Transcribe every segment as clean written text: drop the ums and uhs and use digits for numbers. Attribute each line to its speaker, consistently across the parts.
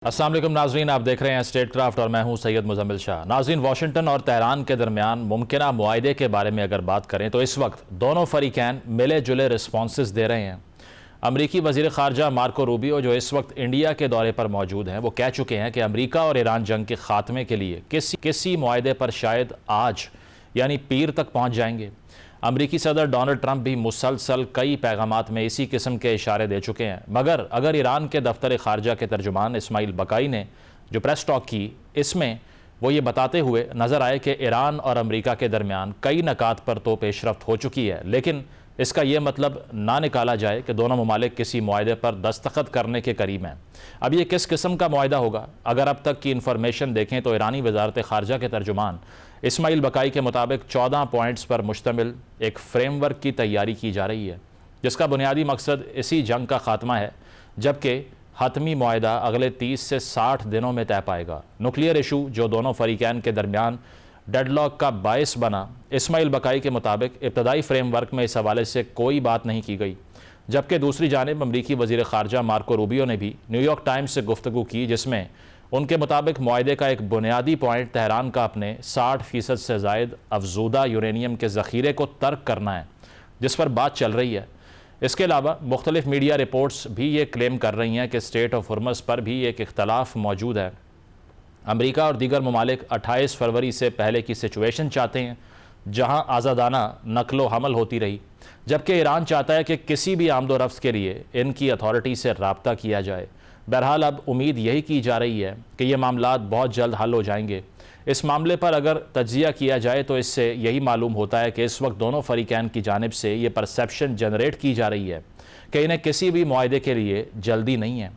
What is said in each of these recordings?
Speaker 1: अस्सलाम वालेकुम नाजरीन, आप देख रहे हैं स्टेट क्राफ्ट और मैं हूं सैयद मुजम्मिल शाह। नाजरीन, वाशिंगटन और तेहरान के दरमियान मुमकिना मुआहदे के बारे में अगर बात करें तो इस वक्त दोनों फरीकैन मिले जुले रिस्पॉन्सेस दे रहे हैं। अमरीकी वज़ीर ख़ारजा मार्को रूबियो जो इस वक्त इंडिया के दौरे पर मौजूद हैं, वो कह चुके हैं कि अमरीका और ईरान जंग के ख़ात्मे के लिए किसी मुआहदे पर शायद आज यानी पीर तक पहुँच जाएंगे। अमरीकी सदर डोनाल्ड ट्रंप भी मुसलसल कई पैगामात में इसी किस्म के इशारे दे चुके हैं, मगर अगर ईरान के दफ्तर ख़ारजा के तर्जुमान इस्माइल बकाई ने जो प्रेस टॉक की, इसमें वो ये बताते हुए नज़र आए कि ईरान और अमरीका के दरमियान कई नकात पर तो पेशरफ्त हो चुकी है, लेकिन इसका ये मतलब ना निकाला जाए कि दोनों ममालिक किसी मुआहदे पर दस्तखत करने के करीब हैं। अब ये किस किस्म का मुआहदा होगा? अगर अब तक की इन्फॉर्मेशन देखें तो ईरानी वजारत ख़ारजा के तर्जुमान इस्माइल बकाई के मुताबिक 14 पॉइंट्स पर मुश्तमिल एक फ्रेमवर्क की तैयारी की जा रही है, जिसका बुनियादी मकसद इसी जंग का खात्मा है, जबकि हतमी मुआहदा अगले 30 से 60 दिनों में तय पाएगा। नुक्लियर इशू जो दोनों फरीकैन के दरमियान डेडलॉक का बायस बना, इस्माइल बकाई के मुताबिक इब्तदाई फ्रेमवर्क में इस हवाले से कोई बात नहीं की गई, जबकि दूसरी जानिब अमरीकी वज़ीर ख़ारजा मार्को रूबियो ने भी न्यूयॉर्क टाइम्स से गुफ्तगू की, जिसमें उनके मुताबिक मुआहदे का एक बुनियादी पॉइंट तेहरान का अपने 60% से ज़ायद अफजूदा यूरेनियम के ज़ख़ीरे को तर्क करना है, जिस पर बात चल रही है। इसके अलावा मुख्तलिफ मीडिया रिपोर्ट्स भी ये क्लेम कर रही हैं कि स्टेट ऑफ हुर्मस पर भी एक इख्तलाफ मौजूद है। अमरीका और दीगर ममालिक 28 फरवरी से पहले की सिचुएशन चाहते हैं जहां आज़ादाना नकलो हमल होती रही, जबकि ईरान चाहता है कि किसी भी आमदो रफ्त के लिए इनकी अथॉरिटी से रब्ता किया जाए। बहरहाल अब उम्मीद यही की जा रही है कि ये मामलात बहुत जल्द हल हो जाएंगे। इस मामले पर अगर तज्जिया किया जाए तो इससे यही मालूम होता है कि इस वक्त दोनों फरीकैन की जानिब से ये परसेप्शन जनरेट की जा रही है कि इन्हें किसी भी मुआहदे के लिए जल्दी नहीं है।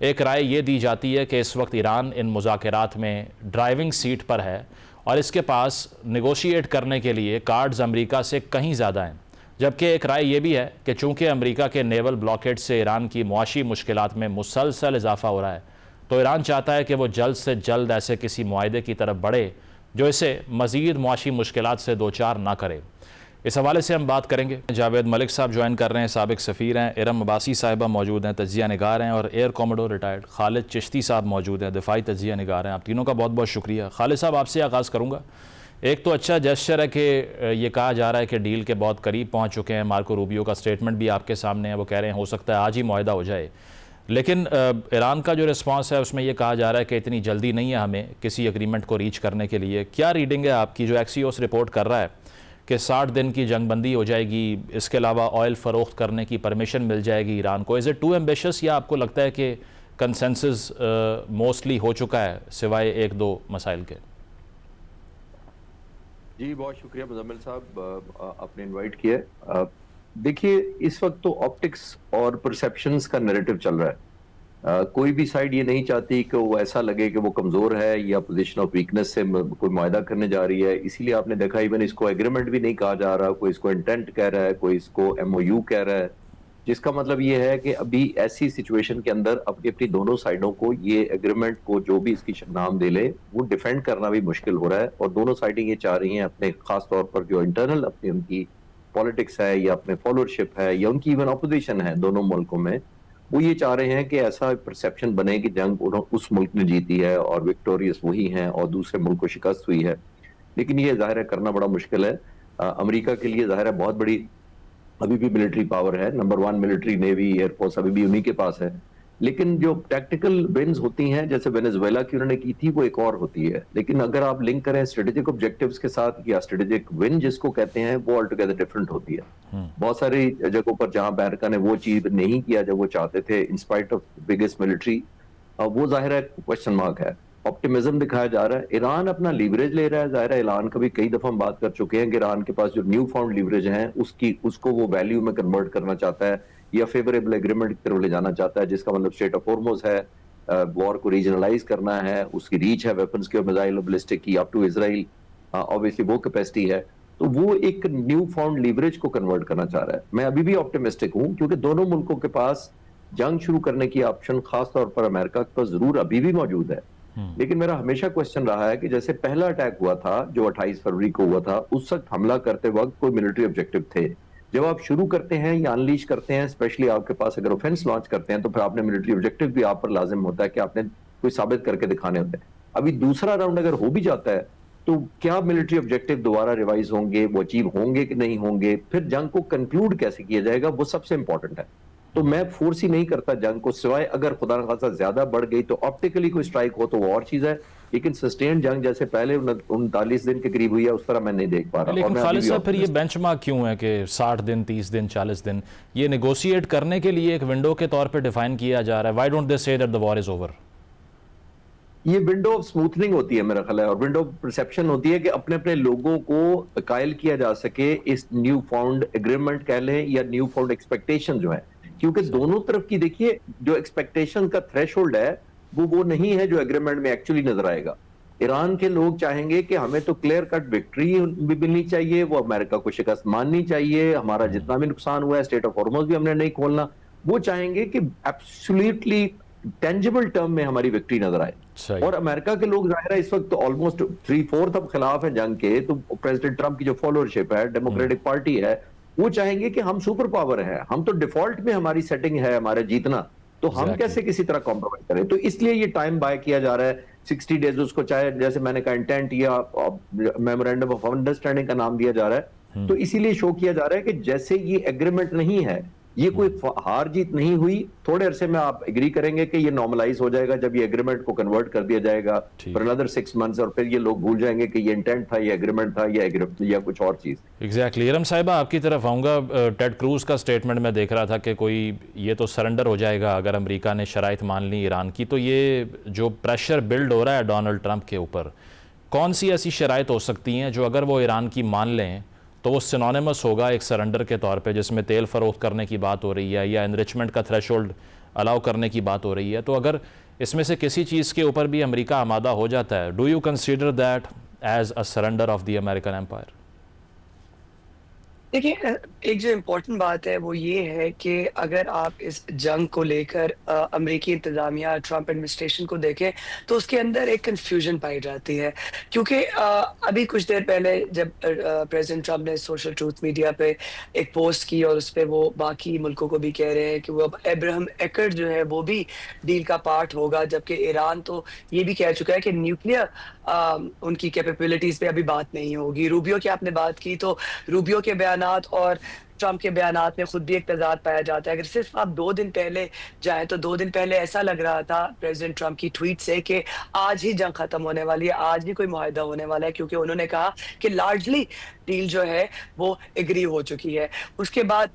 Speaker 1: एक राय ये दी जाती है कि इस वक्त ईरान इन मुज़ाकरात में ड्राइविंग सीट पर है और इसके पास नेगोशिएट करने के लिए कार्ड्स अमरीका से कहीं ज़्यादा हैं, जबकि एक राय ये भी है कि चूँकि अमरीका के नेवल ब्लॉकेट से ईरान की मुआशी मुश्किलात में मुसलसल इजाफा हो रहा है, तो ईरान चाहता है कि वो जल्द से जल्द ऐसे किसी मुआहदे की तरफ बढ़े जो इसे मज़ीद मुआशी मुश्किलात से दो चार ना करे। इस हवाले से हम बात करेंगे। जावेद मलिक साहब ज्वाइन कर रहे हैं, साबिक सफ़ीर हैं। इरम अब्बासी साहिबा मौजूद हैं, तजिया निगार हैं। और air commodore retired Khalid Chishti साहब मौजूद हैं, दिफाई तजिया निगार हैं। आप तीनों का बहुत बहुत शुक्रिया। खालिद साहब, आपसे आगाज़ करूँगा। एक तो अच्छा जेस्चर है कि ये कहा जा रहा है कि डील के बहुत करीब पहुँच चुके हैं। मार्को रूबियो का स्टेटमेंट भी आपके सामने है, वो कह रहे हैं हो सकता है आज ही मुआहदा हो जाए, लेकिन ईरान का जो रिस्पांस है उसमें यह कहा जा रहा है कि इतनी जल्दी नहीं है हमें किसी एग्रीमेंट को रीच करने के लिए। क्या रीडिंग है आपकी? जो एक्सियोस रिपोर्ट कर रहा है कि 60 दिन की जंगबंदी हो जाएगी, इसके अलावा ऑयल फ़रोख्त करने की परमिशन मिल जाएगी ईरान को, इज़ इट टू एम्बिशियस या आपको लगता है कि कंसेंसस मोस्टली हो चुका है सिवाय एक दो मसाइल के?
Speaker 2: जी, बहुत शुक्रिया मुजम्मिल साहब, आपने इनवाइट किया। देखिए, इस वक्त तो ऑप्टिक्स और परसेप्शंस का नैरेटिव चल रहा है। कोई भी साइड ये नहीं चाहती कि वो ऐसा लगे कि वो कमजोर है या पोजीशन ऑफ वीकनेस से कोई मुआहदा करने जा रही है। इसीलिए आपने देखा इवन इसको एग्रीमेंट भी नहीं कहा जा रहा, कोई इसको इंटेंट कह रहा है, कोई इसको एमओयू कह रहा है, जिसका मतलब ये है कि अभी ऐसी सिचुएशन के अंदर अपनी अपनी दोनों साइडों को ये एग्रीमेंट को जो भी इसकी नाम दे ले वो डिफेंड करना भी मुश्किल हो रहा है। और दोनों साइडें ये चाह रही हैं अपने खास तौर पर जो इंटरनल अपनी उनकी पॉलिटिक्स है या अपने फॉलोअरशिप है या उनकी इवन अपोजिशन है दोनों मुल्कों में, वो ये चाह रहे हैं कि ऐसा परसेप्शन बने कि जंग उस मुल्क ने जीती है और विक्टोरियस वही हैं और दूसरे मुल्क को शिकस्त हुई है। लेकिन ये जाहिर है करना बड़ा मुश्किल है। अमेरिका के लिए जाहिर है बहुत बड़ी अभी भी मिलिट्री पावर है, नंबर 1 मिलिट्री, नेवी, एयरफोर्स अभी भी उन्हीं के पास है। लेकिन जो टैक्टिकल विन्स होती हैं जैसे वेनेजुएला की उन्होंने की थी वो एक और होती है। लेकिन अगर आप लिंक करें स्ट्रेटेजिक ऑब्जेक्टिव्स के साथ या स्ट्रेटेजिक विन जिसको कहते हैं, वो ऑल टुगेदर डिफरेंट होती है। बहुत सारी जगहों पर जहां अमेरिका ने वो चीज नहीं किया जब वो चाहते थे in spite of biggest military, वो जाहिर है क्वेश्चन मार्क है। ऑप्टिमिज्म दिखाया जा रहा है, ईरान अपना लीवरेज ले रहा है। जाहिर है ईरान का भी कई दफा हम बात कर चुके हैं कि ईरान के पास जो न्यू फाउंड लीवरेज है उसको वो वैल्यू में कन्वर्ट करना चाहता है या फेवरेबल एग्रीमेंट की तरफ ले जाना चाहता है, जिसका मतलब स्टेट ऑफ होर्मुज है, वॉर को रीजनलाइज करना है, उसकी रीच है वेपन्स की और मिसाइल और बैलिस्टिक की अप टू इजराइल, ऑब्वियसली वो कैपेसिटी है। तो वो एक न्यू फाउंड लीवरेज को कन्वर्ट करना चाह रहा है। मैं अभी भी ऑप्टिमिस्टिक हूं क्योंकि दोनों मुल्कों के पास जंग शुरू करने की ऑप्शन खास तौर पर अमेरिका के पास जरूर अभी भी मौजूद है। लेकिन मेरा हमेशा क्वेश्चन रहा है कि जैसे पहला अटैक हुआ था जो 28 फरवरी को हुआ था, उस वक्त हमला करते वक्त कोई मिलिट्री ऑब्जेक्टिव थे। जब आप शुरू करते हैं या अनलीश करते हैं, स्पेशली आपके पास अगर ऑफेंस लॉन्च करते हैं, तो फिर आपने मिलिट्री ऑब्जेक्टिव भी आप पर लाजिम होता है कि आपने कोई साबित करके दिखाने होते हैं। अभी दूसरा राउंड अगर हो भी जाता है तो क्या मिलिट्री ऑब्जेक्टिव दोबारा रिवाइज होंगे, वो अचीव होंगे कि नहीं होंगे, फिर जंग को कंक्लूड कैसे किया जाएगा, वो सबसे इंपॉर्टेंट है। तो मैं फोर्स ही नहीं करता जंग को, सिवाय अगर खुदा न खासा ज्यादा बढ़ गई तो ऑप्टिकली कोई स्ट्राइक हो तो वो और चीज है, लेकिन सस्टेन जंग जैसे पहले 39 दिन के करीब हुई है उस तरह मैं नहीं देख पा रहा।
Speaker 1: लेकिन
Speaker 2: और मैं
Speaker 1: खालिद
Speaker 2: अभी भी
Speaker 1: साहब फिर ये
Speaker 2: optimist
Speaker 1: बेंचमार्क क्यों है कि 60 दिन, 30 दिन, 40 दिन ये नेगोशिएट करने के लिए एक विंडो के तौर पे डिफाइन किया जा रहा है? Why don't they say that the war is over?
Speaker 2: ये विंडो ऑफ स्मूथनिंग होती है मेरा ख्याल है, और विंडो ऑफ परसेप्शन होती है कि अपने अपने लोगों को कायल किया जा सके इस न्यू फाउंड एग्रीमेंट कह लें या न्यू फाउंड एक्सपेक्टेशन जो है, क्योंकि दोनों तरफ की देखिए जो एक्सपेक्टेशन का थ्रेशोल्ड है वो नहीं है जो एग्रीमेंट में एक्चुअली नजर आएगा। ईरान के लोग चाहेंगे कि हमें तो क्लियर कट विक्ट्री भी मिलनी चाहिए, वो अमेरिका को शिकस्त माननी चाहिए, हमारा जितना भी नुकसान हुआ है स्टेट ऑफ हॉर्मुज़ भी हमने नहीं खोलना। वो चाहेंगे कि एब्सोल्युटली टेंजिबल टर्म में हमारी विक्ट्री नजर आए। और अमेरिका के लोग जाहिर है इस वक्त ऑलमोस्ट 3/4 अब खिलाफ है जंग के, तो प्रेसिडेंट ट्रंप की जो फॉलोअरशिप है, डेमोक्रेटिक पार्टी है, वो चाहेंगे कि हम सुपर पावर है, हम तो डिफॉल्ट में हमारी सेटिंग है हमारा जीतना, तो हम कैसे किसी तरह कॉम्प्रोमाइज करें। तो इसलिए ये टाइम बाय किया जा रहा है 60 डेज, उसको चाहे जैसे मैंने कहा इंटेंट या मेमोरेंडम ऑफ अंडरस्टैंडिंग का नाम दिया जा रहा है, तो इसीलिए शो किया जा रहा है कि जैसे ये एग्रीमेंट नहीं है, ये कोई हार जीत नहीं हुई, थोड़े अरसे में आप एग्री करेंगे कि ये नॉर्मलाइज हो जाएगा जब ये एग्रीमेंट को कन्वर्ट कर दिया जाएगा फॉर अनदर 6 मंथ्स, और फिर ये लोग भूल जाएंगे कि ये इंटेंट था, ये एग्रीमेंट था, या कुछ और चीज।
Speaker 1: एग्जैक्टली। इरम साहिबा आपकी तरफ आऊँगा। टेड क्रूज का स्टेटमेंट मैं देख रहा था कि कोई ये तो सरेंडर हो जाएगा अगर अमेरिका ने शराइत मान ली ईरान की, तो ये जो प्रेशर बिल्ड हो रहा है डोनाल्ड ट्रंप के ऊपर, कौन सी ऐसी शराइत हो सकती हैं जो अगर वो ईरान की मान लें तो वो सिनोनिमस होगा एक सरेंडर के तौर पे, जिसमें तेल फरोख्त करने की बात हो रही है या एनरिचमेंट का थ्रेशोल्ड अलाउ करने की बात हो रही है? तो अगर इसमें से किसी चीज़ के ऊपर भी अमेरिका आमादा हो जाता है, do you consider that as a surrender of the American empire?
Speaker 3: देखिए, एक जो इम्पोर्टेंट बात है वो ये है कि अगर आप इस जंग को लेकर अमेरिकी इंतज़ामिया ट्रंप एडमिनिस्ट्रेशन को देखें तो उसके अंदर एक कन्फ्यूजन पाई जाती है, क्योंकि अभी कुछ देर पहले जब प्रेसिडेंट ट्रंप ने सोशल ट्रूथ मीडिया पे एक पोस्ट की और उस पर वो बाकी मुल्कों को भी कह रहे हैं कि वो अब अब्राहम एकर्ड जो है वो भी डील का पार्ट होगा, जबकि ईरान तो ये भी कह चुका है कि न्यूक्लियर उनकी कैपेबिलिटीज पे अभी बात नहीं होगी। रूबियो की आपने बात की, तो रूबियो के बयानात और ट्रंप के बयानात में खुद भी एक तजाद पाया जाता है। अगर सिर्फ आप 2 दिन पहले जाएं तो 2 दिन पहले ऐसा लग रहा था प्रेसिडेंट ट्रंप की ट्वीट से कि आज ही जंग खत्म होने वाली है, आज ही कोई मुआहिदा होने वाला है, क्योंकि उन्होंने कहा कि लार्जली डील जो है वो एग्री हो चुकी है। उसके बाद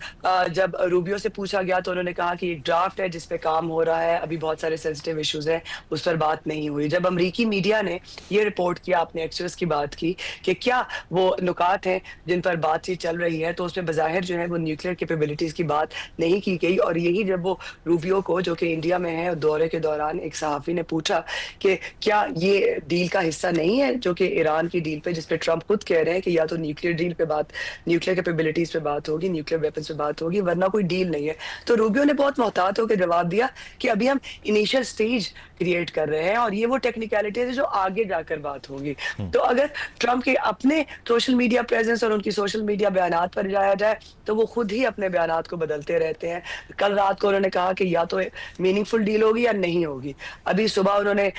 Speaker 3: जब रूबियो से पूछा गया तो उन्होंने कहा कि एक ड्राफ्ट है जिस पे काम हो रहा है, अभी बहुत सारे सेंसिटिव इश्यूज हैं, उस पर बात नहीं हुई। जब अमेरिकी मीडिया ने ये रिपोर्ट किया, आपने एक्सेस की बात की कि क्या वो नुकात हैं जिन पर बातचीत चल रही है, तो उसमें बज़ाहिर जो है वो न्यूक्लियर कैपेबिलिटीज की बात नहीं की गई। और यही जब वो रूबियो को, जो कि इंडिया में है, दौरे के दौरान एक सहाफ़ी ने पूछा कि क्या ये डील का हिस्सा नहीं है जो कि ईरान की डील पे, जिस पे ट्रंप खुद कह रहे हैं कि या तो न्यूक्लियर डील पे बात, न्यूक्लियर कैपेबिलिटीज पे बात होगी, न्यूक्लियर वेपन्स पे बात होगी, वरना कोई डील नहीं है। तो रूबियो ने बहुत मोहतात होकर जवाब दिया कि अभी हम इनिशियल स्टेज क्रिएट कर रहे हैं और ये वो टेक्निकलिटीज है जो आगे जाकर बात होगी। तो अगर ट्रंप के अपने सोशल मीडिया प्रेजेंस और उनकी सोशल मीडिया बयानात पर जाया जाए तो वो खुद ही अपने बयानात को बदलते रहते हैं। कल रात को उन्होंने कहा कि या तो मीनिंगफुल डील होगी या नहीं होगी। अभी सुबह उन्होंने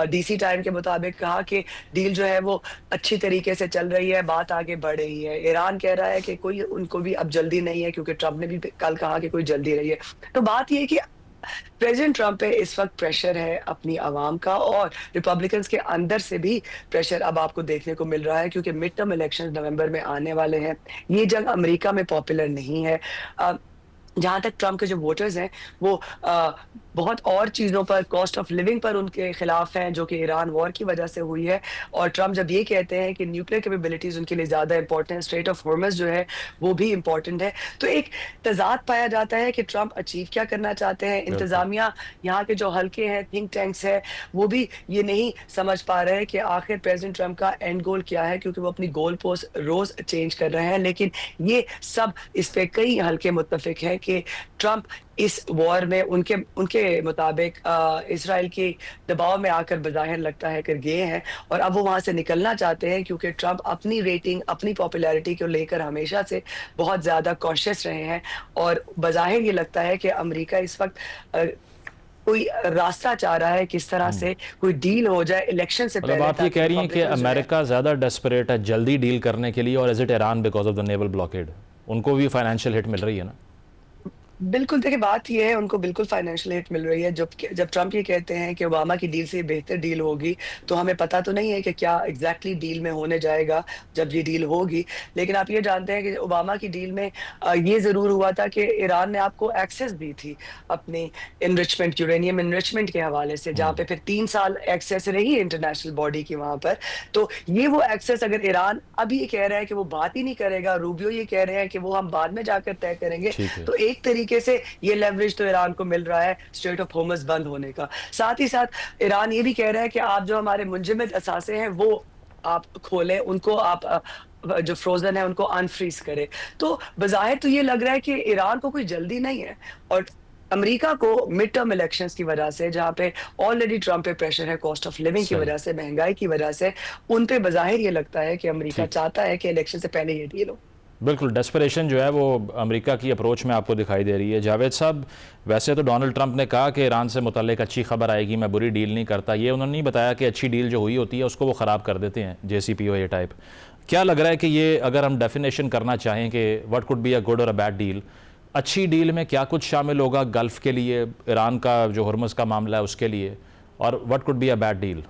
Speaker 3: डीसी टाइम के मुताबिक कहा कि डील जो है वो अच्छी तरीके से चल रही है, बात आगे बढ़ रही है। ईरान कह रहा है कि कोई उनको भी अब जल्दी नहीं है, क्योंकि ट्रंप ने भी कल कहा कि कोई जल्दी नहीं है। तो बात यह है कि प्रेसिडेंट ट्रंप पे इस वक्त प्रेशर है अपनी आवाम का, और रिपब्लिकन्स के अंदर से भी प्रेशर अब आपको देखने को मिल रहा है, क्योंकि मिड टर्म इलेक्शंस नवंबर में आने वाले हैं। ये जंग अमेरिका में पॉपुलर नहीं है। जहां तक ट्रंप के जो वोटर्स हैं वो बहुत और चीज़ों पर, कॉस्ट ऑफ लिविंग पर उनके खिलाफ हैं, जो कि ईरान वॉर की वजह से हुई है। और ट्रंप जब ये कहते हैं कि न्यूक्लियर कैपेबिलिटीज उनके लिए ज़्यादा इंपॉर्टेंट है, स्ट्रेट ऑफ हॉर्मुज़ जो है वो भी इंपॉर्टेंट है, तो एक तजाद पाया जाता है कि ट्रंप अचीव क्या करना चाहते हैं। इंतजामिया, यहाँ के जो हल्के हैं, थिंक टैंक्स है, वो भी ये नहीं समझ पा रहे हैं कि आखिर प्रेसिडेंट ट्रंप का एंड गोल क्या है, क्योंकि वो अपनी गोल पोस्ट रोज चेंज कर रहे हैं। लेकिन ये सब, इस पे कई हल्के मुत्तफिक हैं कि ट्रंप इस वॉर में उनके मुताबिक इसराइल के दबाव में आकर बज़ाहिर लगता है कर गए हैं, और अब वो वहां से निकलना चाहते हैं, क्योंकि ट्रंप अपनी रेटिंग, अपनी पॉपुलैरिटी को लेकर हमेशा से बहुत ज्यादा कॉशियस रहे हैं। और बज़ाहिर ये लगता है कि अमेरिका इस वक्त कोई रास्ता चाह रहा है किस तरह से कोई डील हो जाए इलेक्शन से
Speaker 1: मतलब
Speaker 3: पहले,
Speaker 1: आप ये
Speaker 3: ताकि
Speaker 1: कह रही हैं कि
Speaker 3: रिपब्लिकन्स जो है
Speaker 1: अमेरिका ज़्यादा डेस्परेट है जल्दी डील करने के लिए, और is it Iran because of the naval blockade? उनको भी फाइनेंशियल हिट मिल रही है ना?
Speaker 3: बिल्कुल। देखिए, बात ये है, उनको बिल्कुल फाइनेंशियल हिट मिल रही है। जब ट्रम्प ये कहते हैं कि ओबामा की डील से बेहतर डील होगी, तो हमें पता तो नहीं है कि क्या एग्जैक्टली डील में होने जाएगा जब ये डील होगी। लेकिन आप ये जानते हैं कि ओबामा की डील में ये जरूर हुआ था कि ईरान ने आपको एक्सेस दी थी अपनी इनरिचमेंट, यूरेनियम इनरिचमेंट के हवाले से, जहाँ पे फिर 3 साल एक्सेस रही इंटरनेशनल बॉडी की वहां पर। तो ये वो एक्सेस अगर ईरान अभी ये कह रहा है कि वो बात ही नहीं करेगा, रूबियो ये कह रहे हैं कि वो हम बाद में जाकर तय करेंगे,
Speaker 1: ठीक है।
Speaker 3: तो एक तरीके से ये लेवरेज तो ईरान को मिल रहा है स्ट्रेट ऑफ होर्मुज बंद होने का। साथ ही साथ ईरान ये भी कह रहा है कि आप जो हमारे मुंजमद असासे हैं वो आप खोलें, उनको आप जो फ्रोजन है उनको अनफ्रीज करें। तो बज़ाहिर तो ये लग रहा है कि ईरान को कोई जल्दी नहीं है, और अमेरिका को मिड टर्म इलेक्शंस की वजह से, जहां पे ऑलरेडी ट्रम्प पे प्रेशर है कॉस्ट ऑफ लिविंग की
Speaker 1: सही।
Speaker 3: वजह से, महंगाई की वजह से, उन पे बज़ाहिर ये लगता है कि अमेरिका
Speaker 1: ठीक।
Speaker 3: चाहता है कि इलेक्शन से पहले ये डील हो।
Speaker 1: बिल्कुल, डेस्परेशन जो है वो अमेरिका की अप्रोच में आपको दिखाई दे रही है। जावेद साहब, वैसे तो डोनाल्ड ट्रंप ने कहा कि ईरान से मुतल्लिक अच्छी खबर आएगी, मैं बुरी डील नहीं करता। ये उन्होंने नहीं बताया कि अच्छी डील जो हुई होती है उसको वो ख़राब कर देते हैं, JCPOA टाइप। क्या लग रहा है कि ये अगर हम डेफिनेशन करना चाहें कि what could be a good और अ बैड डील, अच्छी डील में क्या कुछ शामिल होगा गल्फ़ के लिए, ईरान का जो हुर्मुज़ का मामला है उसके लिए, और what could be a bad deal?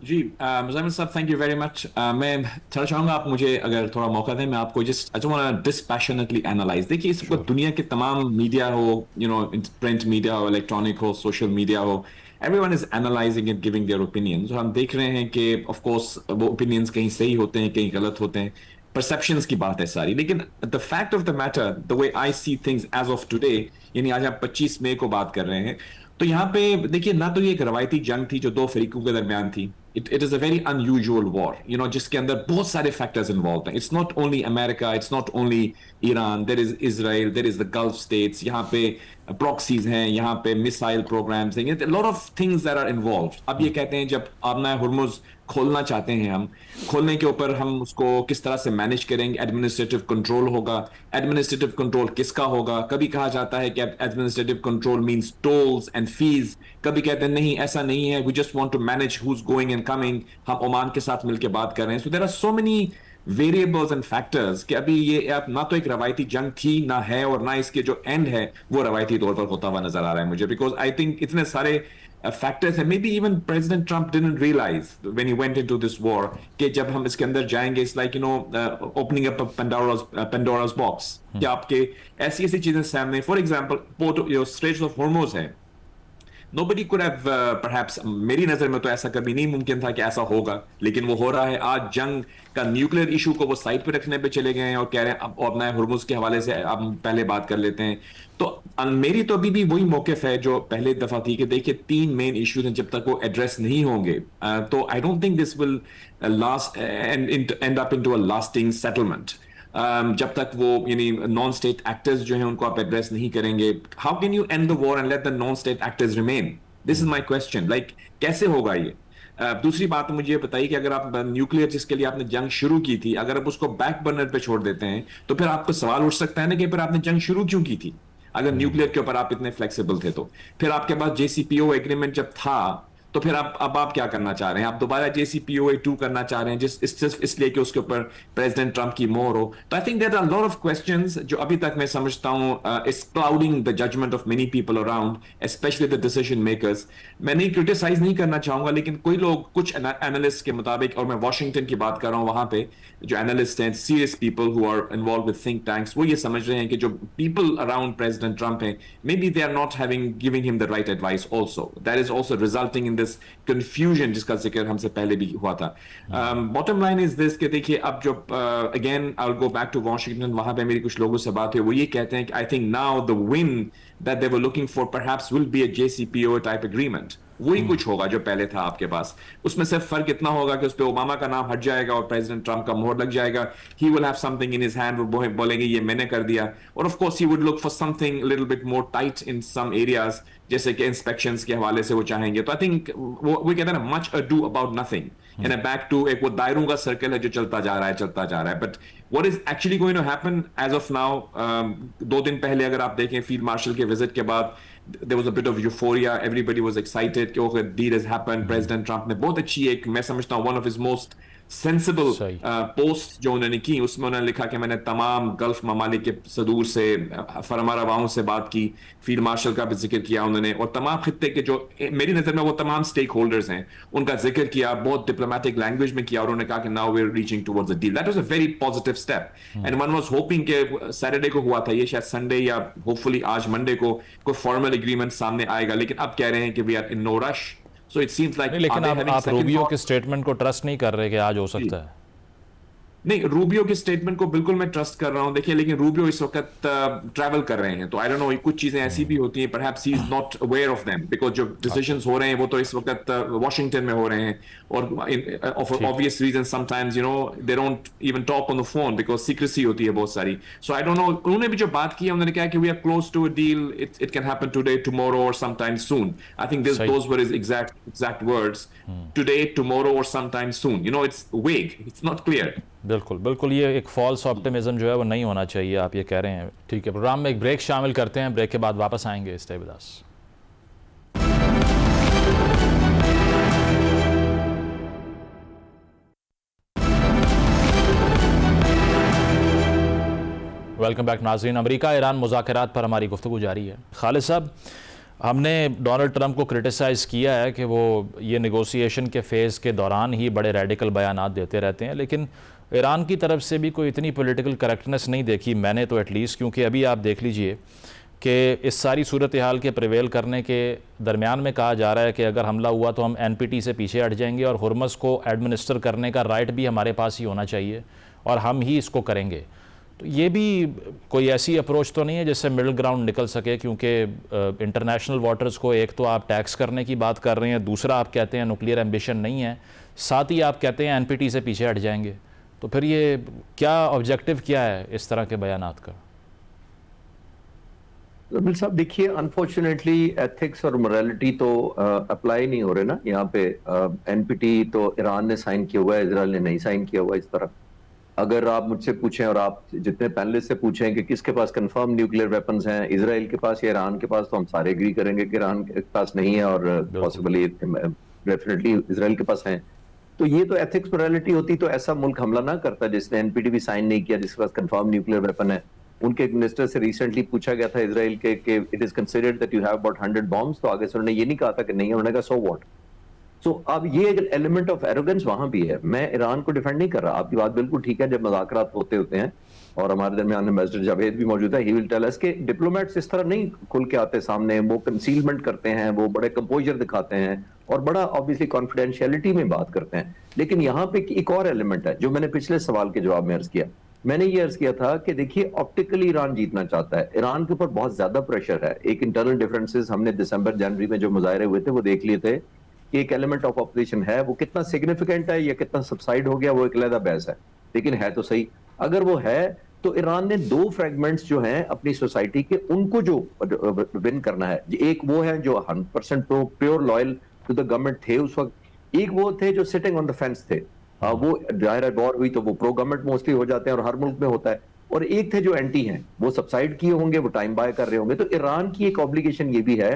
Speaker 4: जी Muzammil sahab, thank you very much. मैं थोड़ा चाहूँगा आप मुझे अगर थोड़ा मौका दें, मैं आपको just I just want to dispassionately analyse. देखिए, इस वक्त दुनिया के तमाम मीडिया हो, प्रिंट मीडिया हो, इलेक्ट्रॉनिक हो, सोशल मीडिया हो, everyone is analysing and giving their opinions. और हम देख रहे हैं कि ऑफ कोर्स वो ओपिनियंस कहीं सही होते हैं, कहीं गलत होते हैं, परसेप्शंस की बात है सारी। लेकिन the fact of the matter, the way I see things as of today, यानी आज हम 25 मई को बात कर रहे हैं, तो यहाँ पे देखिए, ना तो ये एक रवायती जंग थी जो दो फरीकों के दरमियान थी। It is a very unusual war, जिसके अंदर बहुत सारे फैक्टर्स इन्वॉल्व हैं। It's not only America, it's not only Iran, there is Israel, there is the Gulf states, यहाँ पे प्रॉक्सीज हैं, यहाँ पे मिसाइल प्रोग्राम्स हैं, lot of things that are involve. अब ये कहते हैं जब आपना हुर्मुज खोलना चाहते हैं, हम खोलने के ऊपर हम उसको किस तरह से मैनेज करेंगे, एडमिनिस्ट्रेटिव कंट्रोल होगा। एडमिनिस्ट्रेटिव कंट्रोल किसका होगा? कभी कहा जाता है कि administrative control means tolls and fees, कभी कहते हैं नहीं ऐसा नहीं है, we just want to manage who is going and coming, हम ओमान के साथ मिलकर बात कर रहे हैं। So there are so many variables and factors कि अभी ये आप ना तो एक रवायती जंग थी ना है, और ना इसके जो एंड है वो रवायती तौर पर होता हुआ नजर आ रहा है मुझे, बिकॉज आई थिंक इतने सारे फैक्टर्स हैं। Maybe even president Trump didn't realize when he went into this war कि जब हम इसके अंदर जाएंगे, it's like opening up Pandora's box, कि आपके ऐसी ऐसी चीजें सामने, for example straits of Hormuz है, Nobody could have perhaps, मेरी नजर में तो ऐसा कभी नहीं मुमकिन था कि ऐसा होगा, लेकिन वो हो रहा है। आज जंग का न्यूक्लियर इशू को वो साइड पे रखने पे चले गए हैं और कह रहे हैं अब अपना हुर्मुज के हवाले से अब हम पहले बात कर लेते हैं। तो मेरी तो अभी भी वही मौकिफ है जो पहले दफा थी कि देखिए 3 मेन इश्यूज हैं, जब तक वो एड्रेस नहीं होंगे तो आई don't think this will last and up into a lasting settlement. जब तक वो नॉन स्टेट एक्टर्स जो हैं उनको आप एड्रेस नहीं करेंगे, how can you and the war and let the non state actors remain? This is my question, like कैसे होगा ये? दूसरी बात मुझे ये बताइए कि अगर आप न्यूक्लियर जिसके लिए आपने जंग शुरू की थी, अगर आप उसको बैक बर्नर पे छोड़ देते हैं, तो फिर आपको सवाल उठ सकता है ना कि फिर आपने जंग शुरू क्यों की थी? अगर न्यूक्लियर के ऊपर आप इतने फ्लेक्सिबल थे, तो फिर आपके पास JCPOA एग्रीमेंट जब था, तो फिर आप क्या करना चाह रहे हैं? आप दोबारा JCPOA 2 करना चाह रहे हैं सिर्फ इसलिए कि उसके ऊपर प्रेसिडेंट ट्रंप की मोहर हो? तो I think there are lot of questions जो अभी तक मैं समझता हूं is clouding the judgment of many people around, specially the decision makers. मैं नहीं क्रिटिसाइज नहीं करना चाहूंगा, लेकिन कोई लोग, कुछ एनालिस्ट के मुताबिक, और मैं वॉशिंगटन की बात कर रहा हूं, वहां पे जो एनालिस्ट हैं, serious people who are involve with think tanks, वो ये समझ रहे हैं कि जो पीपल अराउंड प्रेसिडेंट ट्रंप हैं, maybe they are not giving him the right advice also, that is also resulting in this confusion जिसका जिक्र हमसे पहले भी हुआ था। बॉटम लाइन इज दिस कि देखिए, अब जो again I will go back to Washington, वहां पे मेरी कुछ लोगों से बात हुई, वो ये कहते हैं कि I think now the win that they were looking for perhaps will be a JCPOA type agreement. वही कुछ होगा जो पहले था आपके पास। उसमें सिर्फ फर्क इतना होगा कि उस पे ओबामा का नाम हट जाएगा और प्रेसिडेंट ट्रंप का मोहर लग जाएगा। He will have something in his hand, वो बोलेंगे ये मैंने कर दिया, और of course he would look for something little bit more tight in some areas, जैसे कि इंस्पेक्शंस के हवाले से वो चाहेंगे। तो आई थिंक वो कहते हैं ना, much ado about nothing, and back to एक वो दायरों का सर्कल है जो चलता जा रहा है। But what is actually going to happen as of now, 2 दिन पहले अगर आप देखें फील्ड मार्शल के विजिट के बाद there was a bit of euphoria, everybody was excited कि okay, deal has happened, President Trump ने बहुत अच्छी एक, मैं समझता हूँ, one of his most sensible
Speaker 1: सही।
Speaker 4: पोस्ट जो उन्होंने की, उसमें उन्होंने लिखा कि मैंने तमाम गल्फ ममालिक के सदूर से, फरमारवाओं से बात की, फील्ड मार्शल का भी जिक्र किया उन्होंने, और तमाम खित्ते के जो मेरी नजर में वो तमाम स्टेक होल्डर्स हैं उनका जिक्र किया, बहुत डिप्लोमेटिक लैंग्वेज में किया, और उन्होंने कहा कि now we are reaching towards a deal. That was a very positive step, and one was hoping कि सैटरडे को हुआ था ये, शायद संडे या होपफुली आज मंडे को कोई फॉर्मल एग्रीमेंट सामने आएगा, लेकिन अब कह रहे हैं कि we are in no rush. So it seems like
Speaker 1: लेकिन आप रूबियो के स्टेटमेंट को ट्रस्ट नहीं कर रहे कि आज हो सकता है?
Speaker 4: नहीं, रूबियो के स्टेटमेंट को बिल्कुल मैं ट्रस्ट कर रहा हूं। देखिए, लेकिन रूबियो इस वक्त ट्रैवल कर रहे हैं, तो आई डोंट नो, कुछ चीजें ऐसी भी होती हैं, perhaps he is not aware of them, because जो डिसीजंस हो रहे हैं वो तो इस वक्त वॉशिंगटन में हो रहे हैं, और for obvious reason sometimes you know they don't even talk on the phone because secrecy होती है बहुत सारी। सो आई डोंट नो, उन्होंने भी जो बात की है, उन्होंने कहा कि we are close to a deal, it can happen today, tomorrow और sometime soon. I think those were his exact words, today, tomorrow और sometime soon. You know, it's vague, it's not clear.
Speaker 1: बिल्कुल बिल्कुल, ये एक false optimism जो है वो नहीं होना चाहिए, आप ये कह रहे हैं। ठीक है, प्रोग्राम में एक ब्रेक शामिल करते हैं, ब्रेक के बाद वापस आएंगे। Stay with us. Welcome back नाज़रीन। अमेरिका ईरान मुज़ाकरात पर हमारी गुफ्तगू जारी है। खालिद साहब, हमने डोनाल्ड ट्रंप को क्रिटिसाइज़ किया है कि वो ये नेगोशिएशन के फ़ेज़ के दौरान ही बड़े रेडिकल बयानात देते रहते हैं, लेकिन ईरान की तरफ से भी कोई इतनी पॉलिटिकल करेक्टनेस नहीं देखी मैंने तो एटलीस्ट, क्योंकि अभी आप देख लीजिए कि इस सारी सूरत हाल के प्रिवेल करने के दरमियान में कहा जा रहा है कि अगर हमला हुआ तो हम NPT से पीछे हट जाएंगे और हुर्मस को एडमिनिस्टर करने का राइट भी हमारे पास ही होना चाहिए और हम ही इसको करेंगे। तो ये भी कोई ऐसी अप्रोच तो नहीं है जिससे मिडिल ग्राउंड निकल सके, क्योंकि इंटरनेशनल वाटर्स को एक तो आप टैक्स करने की बात कर रहे हैं, दूसरा आप कहते हैं न्यूक्लियर एम्बिशन नहीं है, साथ ही आप कहते हैं NPT से पीछे हट जाएंगे। तो फिर ये क्या ऑब्जेक्टिव क्या है इस तरह के बयानात का?
Speaker 2: रबिल साहब, देखिए, अनफॉर्चुनेटली एथिक्स और मोरालिटी तो अप्लाई नहीं हो रहे ना यहाँ पे। NPT तो ईरान ने साइन किया हुआ है, इजराइल ने नहीं साइन किया हुआ। इस तरह अगर आप मुझसे पूछें और आप जितने पैनलिस्ट से पूछें कि किसके पास कंफर्म न्यूक्लियर वेपन्स हैं, इजराइल के पास या ईरान के पास, तो हम सारे एग्री करेंगे कि ईरान के पास नहीं है और पॉसिबली डेफिनेटली इजराइल के पास हैं। तो ये तो एथिक्स मोरालिटी होती तो ऐसा मुल्क हमला ना करता जिसने NPT भी साइन नहीं किया, जिसके पास कंफर्म न्यूक्लियर वेपन है। उनके एक मिनिस्टर से रिसेंटली पूछा गया था इजराइल के कि it is considered that you have about 100 bombs, तो आगे से उन्होंने ये नहीं कहा था कि नहीं, उन्होंने कहा सो व्हाट। सो अब ये एलिमेंट ऑफ एरोगेंस वहां भी है। मैं ईरान को डिफेंड नहीं कर रहा, आपकी बात बिल्कुल ठीक है। जब मुज़ाकरात होते हैं और हमारे दरमियान एम्बेसडर जावेद भी मौजूद है, ही विल टेल अस कि डिप्लोमेट्स इस तरह नहीं खुल के आते सामने, वो कंसीलमेंट करते हैं, वो बड़े कंपोजर दिखाते हैं और बड़ा ऑब्वियसली कॉन्फिडेंशियलिटी में बात करते हैं। लेकिन यहाँ पे एक और एलिमेंट है जो मैंने पिछले सवाल के जवाब में अर्ज किया। मैंने ये अर्ज किया था कि देखिए, ऑप्टिकली ईरान जीतना चाहता है, ईरान के ऊपर बहुत ज्यादा प्रेशर है। एक इंटरनल डिफरेंसेस हमने दिसंबर जनवरी में जो मुजाहरे हुए थे वो देख लिए थे कि एक एलिमेंट ऑफ ऑपोजिशन है, वो कितना सिग्निफिकेंट है या कितना सबसाइड हो गया वो एक अलग बहस है, लेकिन है तो सही। अगर वो है तो ईरान ने दो फ्रेगमेंट्स जो हैं अपनी सोसाइटी के, उनको जो विन करना है, एक वो है जो 100% pure loyal to the government थे उस वक्त, एक वो थे जो सिटिंग ऑन द फेंस थे। वो जाहिर है वॉर हुई तो वो प्रो गवर्नमेंट मोस्टली हो जाते हैं और हर मुल्क में होता है, और एक थे जो एंटी हैं, वो सबसाइड किए होंगे, वो टाइम बाय कर रहे होंगे। तो ईरान की एक ऑब्लिगेशन ये भी है,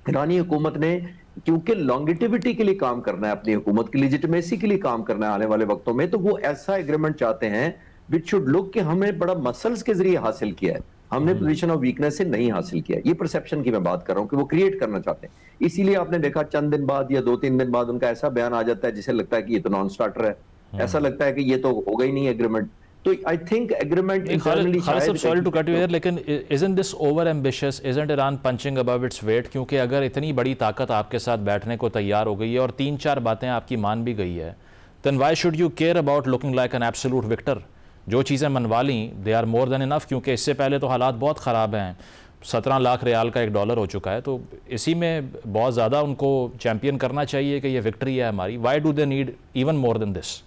Speaker 2: ईरानी हुकूमत ने, क्योंकि लॉन्गिटिविटी के लिए काम करना है, अपनी हुकूमत की लेजिटिमेसी के लिए काम करना है आने वाले वक्तों में, तो वो ऐसा एग्रीमेंट चाहते हैं विच शुड लुक कि हमने बड़ा मसल्स के जरिए हासिल किया है, हमने पोजीशन ऑफ वीकनेस से नहीं हासिल किया। ये परसेप्शन की मैं बात कर रहा हूं कि वो क्रिएट करना चाहते हैं। इसीलिए आपने देखा चंद दिन बाद या 2-3 दिन बाद उनका ऐसा बयान आ जाता है जिसे लगता है कि ये तो नॉन स्टार्टर है, ऐसा लगता है कि ये तो हो गई नहीं एग्रीमेंट। तो I think agreement internally,
Speaker 1: sorry to cut you here, लेकिन isn't this over ambitious, isn't Iran punching above its weight? क्योंकि अगर इतनी बड़ी ताकत आपके साथ बैठने को तैयार हो गई है और 3-4 बातें आपकी मान भी गई है, then why should you care about looking like an absolute victor? जो चीज़ें मनवा ली they are more than enough, क्योंकि इससे पहले तो हालात बहुत ख़राब हैं। 17 लाख रियाल का $1 हो चुका है, तो इसी में बहुत ज़्यादा उनको चैंपियन करना चाहिए कि ये विक्ट्री है हमारी। Why do they need even more than this?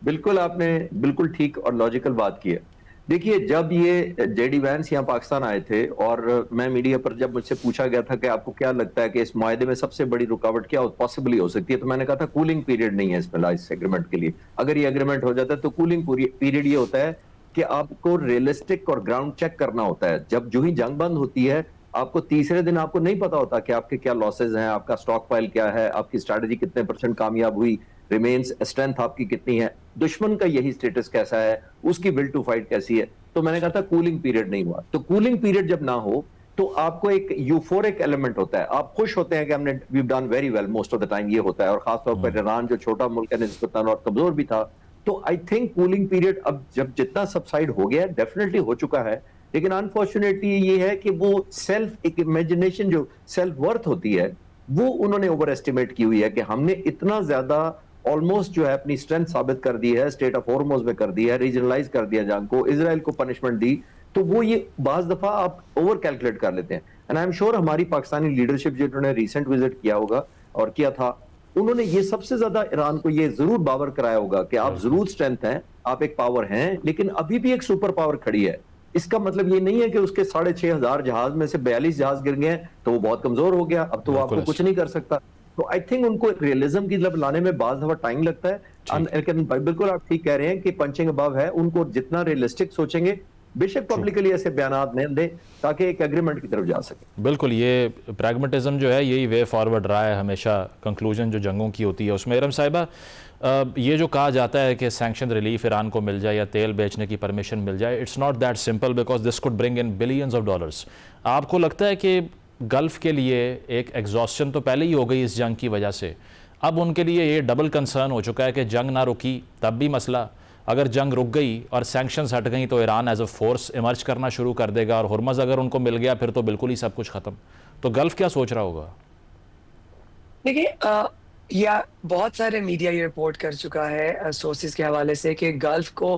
Speaker 2: बिल्कुल, आपने बिल्कुल ठीक और लॉजिकल बात की है। देखिए, जब ये जेडी वैंस यहाँ पाकिस्तान आए थे और मैं मीडिया पर जब मुझसे पूछा गया था कि आपको क्या लगता है कि इस मुआहदे में सबसे बड़ी रुकावट क्या पॉसिबली हो सकती है, तो मैंने कहा था कूलिंग पीरियड नहीं है इसमें, इस एग्रीमेंट के लिए। अगर ये एग्रीमेंट हो जाता है तो कूलिंग पीरियड ये होता है कि आपको रियलिस्टिक और ग्राउंड चेक करना होता है। जब जो ही जंग बंद होती है, आपको तीसरे दिन आपको नहीं पता होता कि आपके क्या लॉसेज हैं, आपका स्टॉक फाइल क्या है, आपकी स्ट्रैटेजी कितने % कामयाब हुई, रिमेन्स स्ट्रेंथ आपकी कितनी है, दुश्मन का यही स्टेटस कैसा है, उसकी विल टू फाइट कैसी है। तो मैंने कहा था कूलिंग पीरियड नहीं हुआ। तो कूलिंग पीरियड जब ना हो तो आपको एक यूफोरिक एलिमेंट होता है, आप खुश होते हैं कि हमने we done very well most of the time, ये होता है। और खासतौर पर ईरान जो छोटा मुल्क है निस्बतन और कमजोर भी था, तो आई थिंक कूलिंग पीरियड अब जब जितना सबसाइड हो गया, डेफिनेटली हो चुका है, लेकिन अनफॉर्चुनेटली ये है कि वो सेल्फ एक इमेजिनेशन जो सेल्फ वर्थ होती है वो उन्होंने ओवर एस्टिमेट की हुई है कि हमने इतना ज्यादा ऑलमोस्ट जो है अपनी स्ट्रेंथ साबित कर दी है, स्टेट ऑफ हॉर्मोज में कर दी है, रीजनलाइज कर दिया जंग को, इजराइल को पनिशमेंट दी, तो वो ये बाज दफा आप ओवर कैलकुलेट कर लेते हैं। एंड आई एम श्योर हमारी पाकिस्तानी लीडरशिप जिन्होंने रिसेंट विजिट किया होगा और किया था, उन्होंने ये सबसे ज्यादा ईरान को ये जरूर बावर कराया होगा कि आप जरूर स्ट्रेंथ हैं, आप एक पावर हैं, लेकिन अभी भी एक सुपर पावर खड़ी है। इसका मतलब ये नहीं है कि उसके 6,500 जहाज में से 42 जहाज गिर गए हैं तो वो बहुत कमजोर हो गया, अब तो वो आपको कुछ नहीं कर सकता। तो आई थिंक उनको रियलिज्म की तरफ लाने में बाज दफा टाइम लगता है। लेकिन बिल्कुल आप ठीक कह रहे हैं कि पंचिंग अबव है, उनको जितना रियलिस्टिक सोचेंगे, बेशक पब्लिकली ऐसे बयानात नहीं दें ताकि एक एग्रीमेंट की तरफ जा सके।
Speaker 1: बिल्कुल, ये प्रैग्मेटिज्म जो है यही वे फॉरवर्ड रहा है हमेशा। कंक्लूजन जो जंगों की होती है उसमें इरम साहिबा, ये जो कहा जाता है कि सैंक्शन रिलीफ ईरान को मिल जाए या तेल बेचने की परमिशन मिल जाए, it's not that simple because this could bring in billions of dollars. आपको लगता है कि गल्फ़ के लिए एक एग्जॉस्शन तो पहले ही हो गई इस जंग की वजह से, अब उनके लिए ये डबल कंसर्न हो चुका है कि जंग ना रुकी तब भी मसला, अगर जंग रुक गई और सैंक्शंस हट गई तो Iran as a force emerge करना शुरू कर देगा, और हुर्मज़ अगर उनको मिल गया फिर तो बिल्कुल ही सब कुछ ख़त्म। तो गल्फ़ क्या सोच रहा होगा?
Speaker 3: देखिए, या बहुत सारे मीडिया ये रिपोर्ट कर चुका है सोर्सेज के हवाले से कि गल्फ को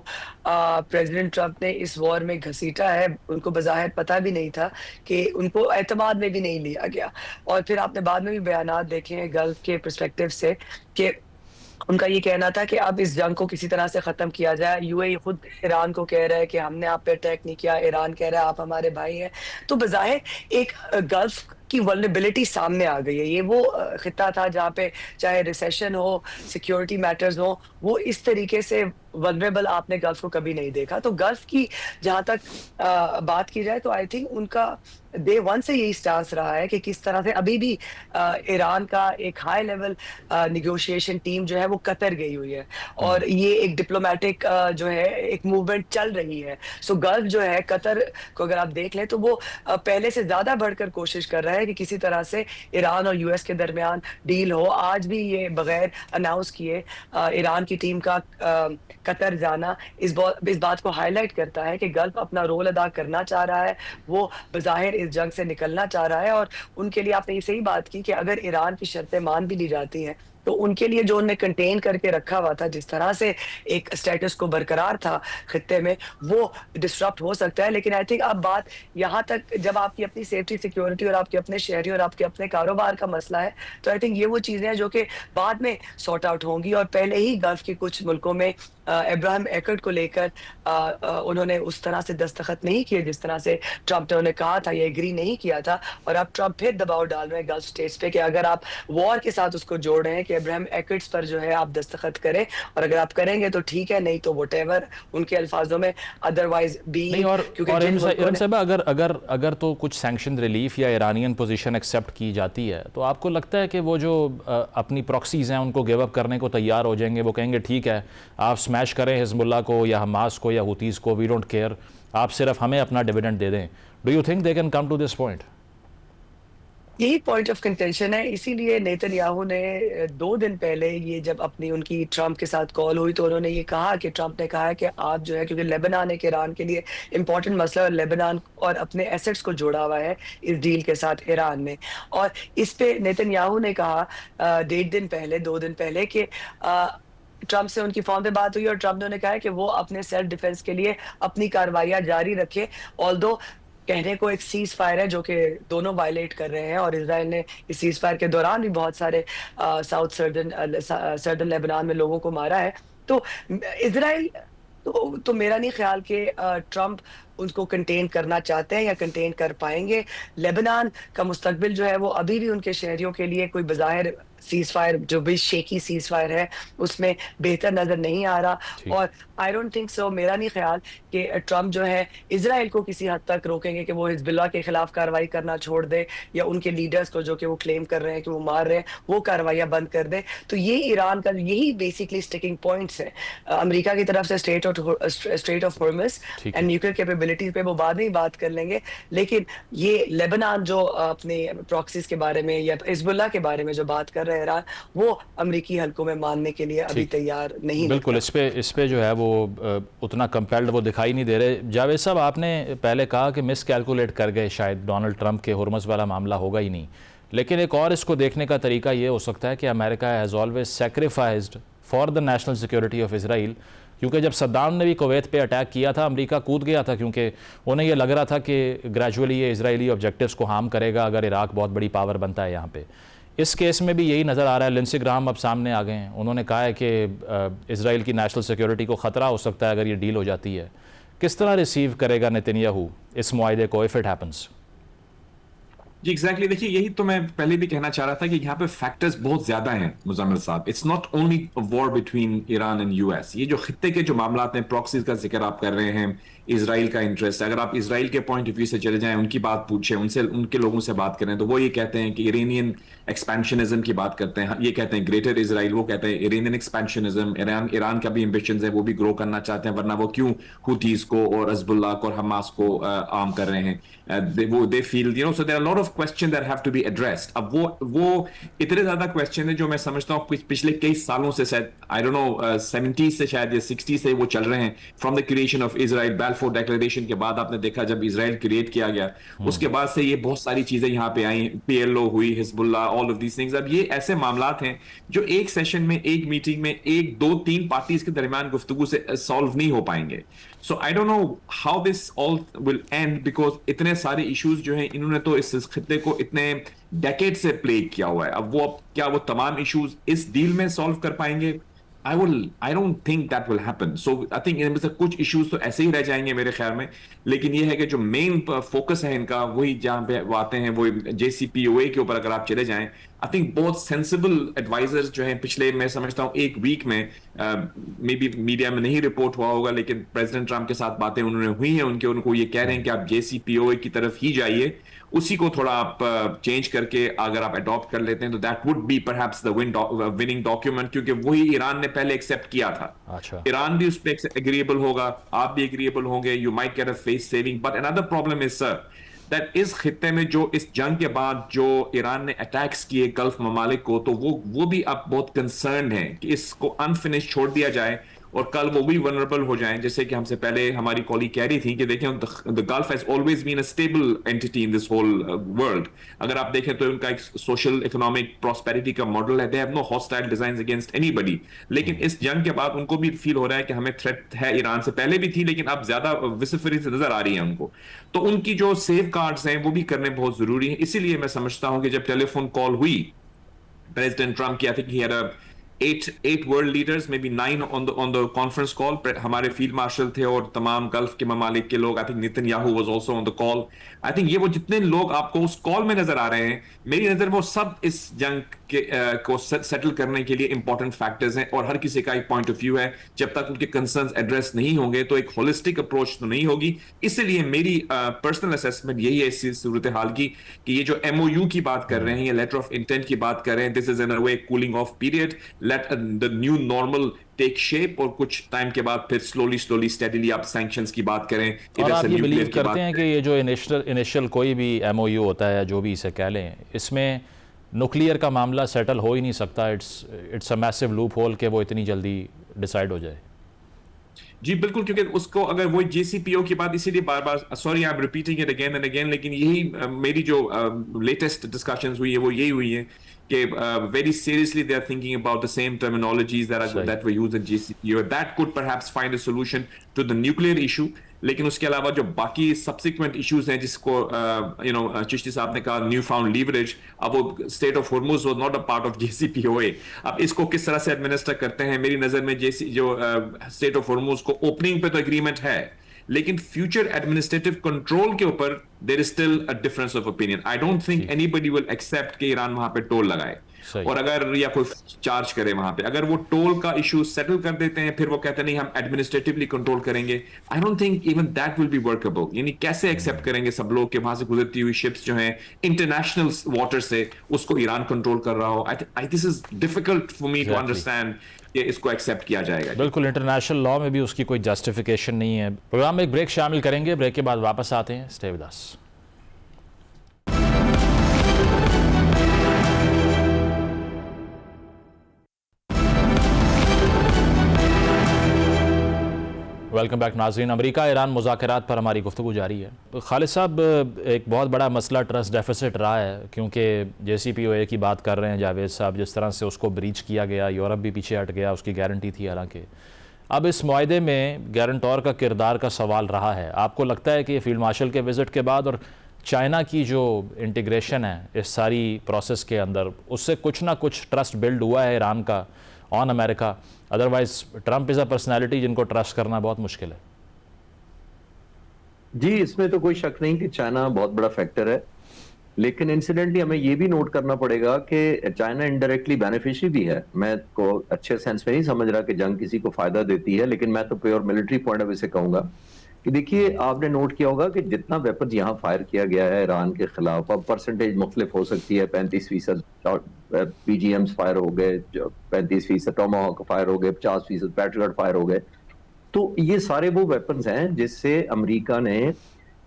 Speaker 3: प्रेसिडेंट ट्रंप ने इस वॉर में घसीटा है। उनको बज़ाहिर पता भी नहीं था कि उनको एतमाद में भी नहीं लिया गया। और फिर आपने बाद में भी बयानात देखे हैं गल्फ के पर्सपेक्टिव से कि उनका ये कहना था कि अब इस जंग को किसी तरह से खत्म किया जाए। यूएई खुद ईरान को कह रहा है कि हमने आप पे अटैक नहीं किया, ईरान कह रहा है आप हमारे भाई हैं। तो बज़ाहिर एक गल्फ की वल्नरेबिलिटी सामने आ गई है। ये वो खित्ता था जहाँ पे चाहे रिसेशन हो, सिक्योरिटी मैटर्स हो, वो इस तरीके से वल्नरेबल आपने गल्फ को कभी नहीं देखा। तो गल्फ की जहाँ तक बात की जाए तो आई थिंक उनका डे वन से यही स्टांस रहा है कि किस तरह से अभी भी ईरान का एक हाई लेवल निगोशिएशन टीम जो है वो कतर गई हुई है और ये एक डिप्लोमेटिक जो है एक मूवमेंट चल रही है। सो गल्फ जो है कतर को अगर आप देख लें तो वो पहले से ज्यादा बढ़कर कोशिश कर रहा है कि किसी तरह से ईरान और यूएस के दरमियान डील हो। आज भी ये बगैर अनाउंस किए ईरान की टीम का कतर जाना इस बात को हाईलाइट करता है कि गल्फ अपना रोल अदा करना चाह रहा है, वो बज़ाहिर इस जंग से निकलना चाह रहा है। और उनके लिए आपने ये सही बात की कि अगर ईरान की शर्तें मान भी ली जाती हैं तो उनके लिए जो उन्हें कंटेन करके रखा हुआ था, जिस तरह से एक स्टेटस को बरकरार था खित्ते में, वो डिस्टर्ब हो सकता है। लेकिन आई थिंक अब बात यहाँ तक जब आपकी अपनी सेफ्टी सिक्योरिटी और आपके अपने शहरी और आपके अपने कारोबार का मसला है, तो आई थिंक ये वो चीजें हैं जो कि बाद में सॉर्ट आउट होंगी। और पहले ही गल्फ के कुछ मुल्कों में अब्राहम एकर्ड को लेकर उन्होंने उस तरह से दस्तखत नहीं किए जिस तरह से ट्रंप ने उन्हें कहा था, ये एग्री नहीं किया था। और अब ट्रंप फिर दबाव डाल रहे हैं गल्फ स्टेट्स पे कि अगर आप वॉर के साथ उसको जोड़ रहे हैं कि अब्राहम एकर्ड्स पर जो है आप दस्तखत करें, और अगर आप करेंगे तो ठीक है, नहीं तो व्हाटएवर उनके अल्फाजों में, अदरवाइज बी।
Speaker 1: नहीं, और इरम साहिबा अगर तो कुछ सैंक्शन रिलीफ या ईरानियन पोजीशन एक्सेप्ट की जाती है तो आपको लगता है कि वो जो अपनी प्रॉक्सीज हैं उनको गिव अप करने को तैयार हो जाएंगे? वो कहेंगे ठीक है आप स्मैश करें हिजबुल्लाह को या हमास को या हुतीज़ को, वी डोंट केयर, आप सिर्फ हमें अपना डिविडेंड दे दें। Do you think they can come to this point?
Speaker 3: यही पॉइंट ऑफ कंटेंशन है। इसीलिए नेतन्याहू ने 2 दिन पहले ये जब अपनी उनकी ट्रंप के साथ कॉल हुई तो उन्होंने ये कहा कि ट्रंप ने कहा कि आप जो है, क्योंकि लेबनान एक ईरान के लिए इंपॉर्टेंट मसला है, लेबनान और अपने एसेट्स को जोड़ा हुआ है इस डील के साथ ईरान ने। और इस पे नेतन्याहू ने कहा 1.5 दिन पहले, 2 दिन पहले कि ट्रंप से उनकी फोन पे बात हुई और ट्रंप ने कहा है कि वो अपने सेल्फ डिफेंस के लिए अपनी कार्रवाइयां जारी रखे। ऑल्दो कहने को एक सीज फायर है जो कि दोनों वायलेट कर रहे हैं, और इजराइल ने इस सीज फायर के दौरान भी बहुत सारे साउथ सर्दन लेबनान में लोगों को मारा है। तो इजराइल तो मेरा नहीं ख्याल कि ट्रंप उनको कंटेन करना चाहते हैं या कंटेन कर पाएंगे। लेबनान का मुस्तकबिल जो है वो अभी भी उनके शहरियों के लिए कोई बज़ाहिर सीज़ फायर, जो भी शेकी सीज़ फायर है, उसमें बेहतर नज़र नहीं आ रहा।
Speaker 1: ठीक।
Speaker 3: और आई डोंट थिंक सो, मेरा नहीं ख्याल कि ट्रम्प जो है इज़राइल को किसी हद तक रोकेंगे कि वो हिज़्बुल्लाह के खिलाफ कार्रवाई करना छोड़ दे, या उनके लीडर्स को जो कि वो क्लेम कर रहे हैं कि वो मार रहे हैं, वो कार्रवाइयाँ बंद कर दे। तो ये ईरान का यही बेसिकली स्टिकिंग पॉइंट्स हैं। अमेरिका की तरफ से स्ट्रेट ऑफ हॉर्मुज़
Speaker 1: ठीक
Speaker 3: एंड
Speaker 1: है।
Speaker 3: न्यूक्लियर कैपेबिलिटीज़ पे वो बाद में ही बात कर लेंगे। लेकिन ये लेबनान जो अपने प्रॉक्सीज़ के बारे में या हिज़्बुल्लाह के बारे में जो बात कर रहे हैं ईरान, वो अमेरिकी हलकों में मानने के लिए अभी
Speaker 1: ठीक।
Speaker 3: तैयार नहीं
Speaker 1: बिल्कुल,
Speaker 3: लगता।
Speaker 1: इस पे जो है वो उतना कंपेल्ड वो दिखाई नहीं दे रहे। जावेद साहब, आपने पहले कहा कि मिस कैलकुलेट कर गए शायद डोनाल्ड ट्रंप के हुर्मस वाला मामला होगा ही नहीं, लेकिन एक और इसको देखने का तरीका ये हो सकता है कि America has always sacrificed for the national security of Israel, क्योंकि जब सद्दाम ने भी कुवैत पे अटैक किया था, अमेरिका कूद गया था, क्योंकि उन्हें ये लग रहा था कि ग्रेजुअली ये इजरायली ऑब्जेक्टिव्स को हार्म करेगा अगर इराक बहुत बड़ी पावर बनता है यहाँ पे। इस केस में भी यही नज़र आ रहा है। लिंडसे ग्राहम अब सामने आ गए हैं, उन्होंने कहा है कि इजराइल की नेशनल सिक्योरिटी को ख़तरा हो सकता है अगर ये डील हो जाती है। किस तरह रिसीव करेगा नेतन्याहू इस मुआहदे को इफ़ इट हैपन्स?
Speaker 4: जी एग्जैक्टली, देखिए यही तो मैं पहले भी कहना चाह रहा था कि यहाँ पे फैक्टर्स बहुत ज्यादा हैं मुजम्मिल साहब। It's not only war between Iran and US. ये जो खित्ते के जो मामला हैं, प्रॉक्सीज का जिक्र आप कर रहे हैं, इसराइल का इंटरेस्ट, अगर आप इसराइल के पॉइंट ऑफ व्यू से चले जाएं, उनकी बात पूछें, उनसे उनके लोगों से बात करें, तो वो ये कहते हैं कि इरानियन एक्सपेंशनिज्म की बात करते हैं, ये कहते हैं ग्रेटर इसराइल, वो कहते हैं इरानियन एक्सपेंशनिज्म, ईरान का भी एम्बिशंस है, वो भी ग्रो करना चाहते हैं, वरना वो क्यों हुतीज को और हिजबुल्लाह को और हमास को आर्म कर रहे हैं। They feel so there are lot of question that have to be addressed. अब वो इतने ज्यादा क्वेश्चन है जो मैं समझता हूँ पिछले कई सालों से, शायद आई डोंट नो 70 से शायद या 60 से वो चल रहे हैं, from the creation of Israel, Balfour declaration के बाद आपने देखा जब इसराइल क्रिएट किया गया, उसके बाद से ये बहुत सारी चीजें यहाँ पे आई, पीएलओ हुई, Hezbollah, all of these things. अब ये ऐसे मामलात हैं जो एक सेशन में, एक मीटिंग में, एक दो तीन पार्टीज के दरमियान गुफ्तगू से सॉल्व नहीं हो पाएंगे। So I don't know how this all will end, because इतने सारे इश्यूज जो हैं इन्होंने तो इस खित्ते को इतने डेकेड से प्लेग किया हुआ है। अब वो क्या वो तमाम इश्यूज इस डील में सॉल्व कर पाएंगे? I don't think that will happen. So I think इनमें से कुछ इश्यूज तो ऐसे ही रह जाएंगे मेरे ख्याल में, लेकिन ये है कि जो मेन फोकस है इनका, वही जहां पे वो आते हैं, वो JCPOA के ऊपर अगर आप चले जाएं, आई थिंक बहुत सेंसिबल एडवाइजर्स जो हैं पिछले, मैं समझता हूँ एक वीक में, मे बी मीडिया में नहीं रिपोर्ट हुआ होगा, लेकिन प्रेसिडेंट ट्रम्प के साथ बातें उन्होंने हुई हैं उनको ये कह रहे हैं कि आप JCPOA की तरफ ही जाइए, उसी को थोड़ा आप चेंज करके अगर आप अडॉप्ट कर लेते हैं तो that would be perhaps the winning document, क्योंकि वही ईरान ने पहले एक्सेप्ट किया था।
Speaker 1: अच्छा,
Speaker 4: ईरान भी उस पर एग्रीएबल होगा, आप भी एग्रीएबल होंगे, you might get a face saving. But another problem is sir that इस खित्ते में जो इस जंग के बाद जो ईरान ने अटैक्स किए गल्फ ममालिक को, तो वो भी अब बहुत कंसर्न है कि इसको अनफिनिश छोड़ दिया जाए और कल वो भी वनरेबल हो जाएं। जैसे कि हमसे पहले हमारी कॉलीग कह रही थी कि देखें, the Gulf has always been a stable entity in this whole world. अगर आप देखें तो उनका एक सोशल इकोनॉमिक प्रॉस्पेरिटी का मॉडल है, they have no hostile designs against anybody. लेकिन इस जंग के बाद उनको भी फील हो रहा है कि हमें थ्रेट है, ईरान से पहले भी थी लेकिन अब ज्यादा विसिफिरी से नजर आ रही है उनको। तो उनकी जो सेफ गार्ड्स हैं वो भी करने बहुत जरूरी है। इसीलिए मैं समझता हूं कि जब टेलीफोन कॉल हुई प्रेसिडेंट ट्रम्प की, I think he had eight world leaders, maybe 9 on the conference call. हमारे फील्ड मार्शल थे और तमाम गल्फ के ममालिक के लोग, I think Netanyahu was also on the call. I think ये वो जितने लोग आपको उस कॉल में नजर आ रहे हैं, मेरी नजर में वो सब इस जंग के को सेटल करने के लिए इंपॉर्टेंट फैक्टर्स हैं, और हर किसी का एक पॉइंट ऑफ व्यू है। जब तक उनके कंसर्न्स एड्रेस नहीं होंगे तो एक होलिस्टिक अप्रोच तो नहीं होगी। इसलिए मेरी पर्सनल असेसमेंट यही है इस सूरत हाल की कि ये जो MOU की बात कर रहे हैं, ये लेटर ऑफ इंटेंट की बात कर रहे हैं, this is in a way cooling off period, let the new normal take shape, और कुछ टाइम के बाद फिर स्लोली स्टेडीली आप सैंक्शंस की बात करें।
Speaker 1: और आप ये बिलीव करते हैं कि ये जो इनिशियल कोई भी MOU होता है, जो भी इसे कह लें, इसमें न्यूक्लियर का मामला सेटल हो ही नहीं सकता? It's a massive loop hole कि वो इतनी जल्दी डिसाइड हो जाए।
Speaker 4: जी बिल्कुल, क्योंकि उसको अगर वो JCPOA की बात, इसीलिए बार बार, sorry I am repeating it again and again, लेकिन यही मेरी जो लेटेस्ट डिस्कशंस हुई है वो यही हुई है कि very seriously they are thinking about the same terminologies that were used in JCPOA. That could perhaps find a solution to the nuclear issue. लेकिन उसके अलावा जो बाकी subsequent issues हैं, जिसको चिश्ती साहब ने कहा न्यू फाउंड लीवरेज, अब वो state of Hormuz was not a part of JCPOA। अब इसको किस तरह से एडमिनिस्टर करते हैं, मेरी नजर में जो स्टेट ऑफ हॉर्मुज़ को ओपनिंग पे तो एग्रीमेंट है, लेकिन फ्यूचर एडमिनिस्ट्रेटिव कंट्रोल के ऊपर there is still a difference of opinion. I don't think anybody will accept कि ईरान वहां पे टोल लगाए और अगर या कोई चार्ज करे वहां पे, अगर वो टोल का इशू सेटल कर देते हैं फिर वो कहते हैं नहीं हम एडमिनिस्ट्रेटिवली कंट्रोल करेंगे, आई don't think even that will be workable. यानी कैसे एक्सेप्ट करेंगे सब लोग कि वहां से गुजरती हुई शिप्स जो हैं इंटरनेशनल वाटर से उसको ईरान कंट्रोल कर रहा हो। I this is difficult for me to understand कि इसको एक्सेप्ट किया जाएगा।
Speaker 1: बिल्कुल, इंटरनेशनल लॉ में भी उसकी कोई जस्टिफिकेशन नहीं है। प्रोग्राम में एक ब्रेक शामिल करेंगे, ब्रेक के बाद वापस आते हैं। Stay with us. Welcome back नाज़रीन। अमेरिका ईरान मुज़ाकरात पर हमारी गुफ्तगू जारी है। खालिद साहब, एक बहुत बड़ा मसला ट्रस्ट डेफिसिट रहा है, क्योंकि JCPOA की बात कर रहे हैं जावेद साहब, जिस तरह से उसको ब्रीच किया गया, यूरोप भी पीछे हट गया, उसकी गारंटी थी हालांकि। अब इस मुआहदे में गारंटोर का किरदार का सवाल रहा है। आपको लगता है कि फील्ड मार्शल के विज़िट के बाद और चाइना की जो इंटीग्रेशन है इस सारी प्रोसेस के अंदर, उससे कुछ ना कुछ ट्रस्ट बिल्ड हुआ है ईरान का on America? Otherwise Trump is a personality जिनको ट्रस्ट करना बहुत मुश्किल है।
Speaker 2: जी, इसमें तो कोई शक नहीं कि चाइना बहुत बड़ा फैक्टर है, लेकिन इंसिडेंटली हमें ये भी नोट करना पड़ेगा कि चाइना इनडायरेक्टली बेनिफिशियरी भी है। मैं को अच्छे सेंस में नहीं समझ रहा कि जंग किसी को फायदा देती है, लेकिन मैं तो pure military point of view से कहूंगा कि देखिए, आपने नोट किया होगा कि जितना वेपन यहाँ फायर किया गया है ईरान के खिलाफ, अब परसेंटेज मुख्तलिफ हो सकती है, 35% PGMs फायर हो गए, 35% टोमाहॉक फायर हो गए, 50% पैट्रियट फायर हो गए। तो ये सारे वो वेपन्स हैं जिससे अमेरिका ने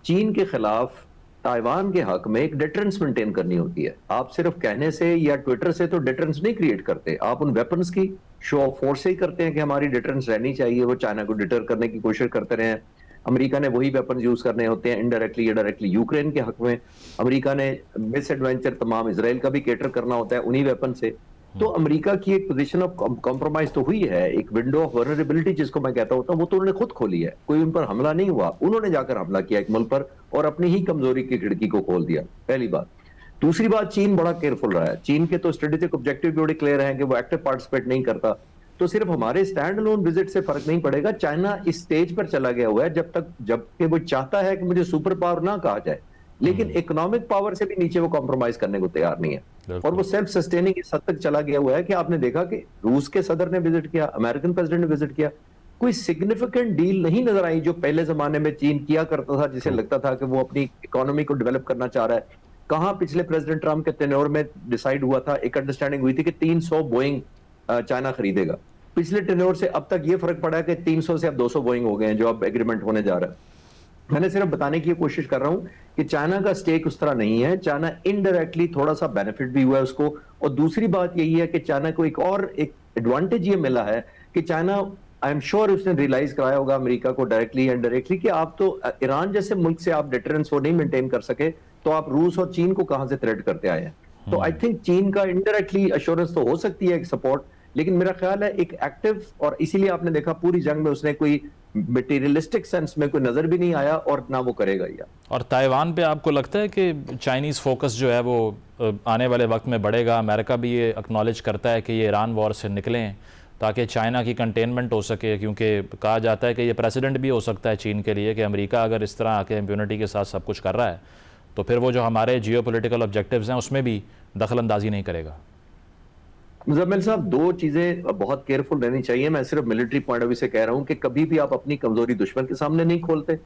Speaker 2: चीन के खिलाफ ताइवान के हक में एक डिटरेंस मेंटेन करनी होती है। आप सिर्फ कहने से या ट्विटर से तो डिटरेंस नहीं क्रिएट करते, आप उन वेपन्स की शो ऑफ फोर्स से ही करते हैं कि हमारी डिटरेंस रहनी चाहिए। वो चाइना को डिटर करने की कोशिश करते रहे। अमेरिका ने वही वेपन यूज करने होते हैं इनडायरेक्टली या डायरेक्टली यूक्रेन के हक में। अमेरिका ने मिस एडवेंचर तमाम इसराइल का भी केटर करना होता है उन्हीं वेपन से। तो अमेरिका की एक पोजीशन ऑफ कॉम्प्रोमाइज तो हुई है, एक विंडो ऑफ वल्नरेबिलिटी जिसको मैं कहता होता हूँ, वो तो उन्होंने खुद खोली है। कोई उन पर हमला नहीं हुआ, उन्होंने जाकर हमला किया एक मुल्क पर और अपनी ही कमजोरी की खिड़की को खोल दिया, पहली बात। दूसरी बात, चीन बड़ा केयरफुल रहा है। चीन के तो स्ट्रेटेजिक ऑब्जेक्टिव भी बड़े क्लियर हैं कि वो एक्टिव पार्टिसिपेट नहीं करता। तो सिर्फ हमारे स्टैंड अलोन विजिट से फर्क नहीं पड़ेगा। चाइना इस स्टेज पर चला गया हुआ है जबकि वो चाहता है कि मुझे सुपर पावर ना कहा जाए, लेकिन इकोनॉमिक पावर से भी नीचे वो कॉम्प्रोमाइज करने को तैयार नहीं है। और वो सेल्फ सस्टेनिंग इस हद तक चला गया हुआ है कि आपने देखा कि रूस के सदर ने विजिट किया, अमेरिकन प्रेसिडेंट ने विजिट किया, कोई सिग्निफिकेंट डील नहीं नजर आई जो पहले जमाने में चीन किया करता था, जिसे लगता था कि वो अपनी इकोनॉमी को डेवलप करना चाह रहा है। कहां पिछले प्रेसिडेंट ट्रंप के टेन्योर में डिसाइड हुआ था, एक अंडरस्टैंडिंग हुई थी कि 300 बोइंग चाइना खरीदेगा। पिछले टेन्योर से अब तक ये फर्क पड़ा है कि 300 से अब 200 बोइंग हो गए हैं जो अब एग्रीमेंट होने जा रहा है। मैंने सिर्फ बताने की कोशिश कर रहा हूं कि चाइना का स्टेक उस तरह नहीं है। चाइना इनडायरेक्टली थोड़ा सा बेनिफिट भी हुआ है उसको। और दूसरी बात यही है कि चाइना को एक एडवांटेज ये मिला है कि चाइना, आई एम श्योर उसने रियलाइज कराया होगा अमेरिका को डायरेक्टली या इनडायरेक्टली कि आप तो ईरान जैसे मुल्क से आप डिटरेंस वो नहीं मेंटेन कर सके, तो आप रूस और चीन को कहां से थ्रेट करते आए हैं। तो आई थिंक चीन का इनडायरेक्टली अश्योरेंस तो हो सकती है, एक सपोर्ट, लेकिन मेरा ख्याल है एक एक्टिव, और इसीलिए आपने देखा पूरी जंग में उसने कोई मटेरियलिस्टिक सेंस में कोई नजर भी नहीं आया और ना वो करेगा ही।
Speaker 1: और ताइवान पे आपको लगता है कि चाइनीज़ फोकस जो है वो आने वाले वक्त में बढ़ेगा? अमेरिका भी ये एक्नॉलेज करता है कि ये ईरान वॉर से निकलें ताकि चाइना की कंटेनमेंट हो सके, क्योंकि कहा जाता है कि ये प्रेसिडेंट भी हो सकता है चीन के लिए कि अमेरिका अगर इस तरह आके इम्प्यूनिटी के साथ सब कुछ कर रहा है तो फिर वो जो हमारे जियोपॉलिटिकल ऑब्जेक्टिव्स हैं उसमें भी दखल अंदाजी नहीं करेगा।
Speaker 2: मुजम्मिल साहब, दो चीजें बहुत केयरफुल रहनी चाहिए। मैं सिर्फ मिलिट्री पॉइंट ऑफ व्यू से कह रहा हूं कि कभी भी आप अपनी कमजोरी दुश्मन के सामने नहीं खोलते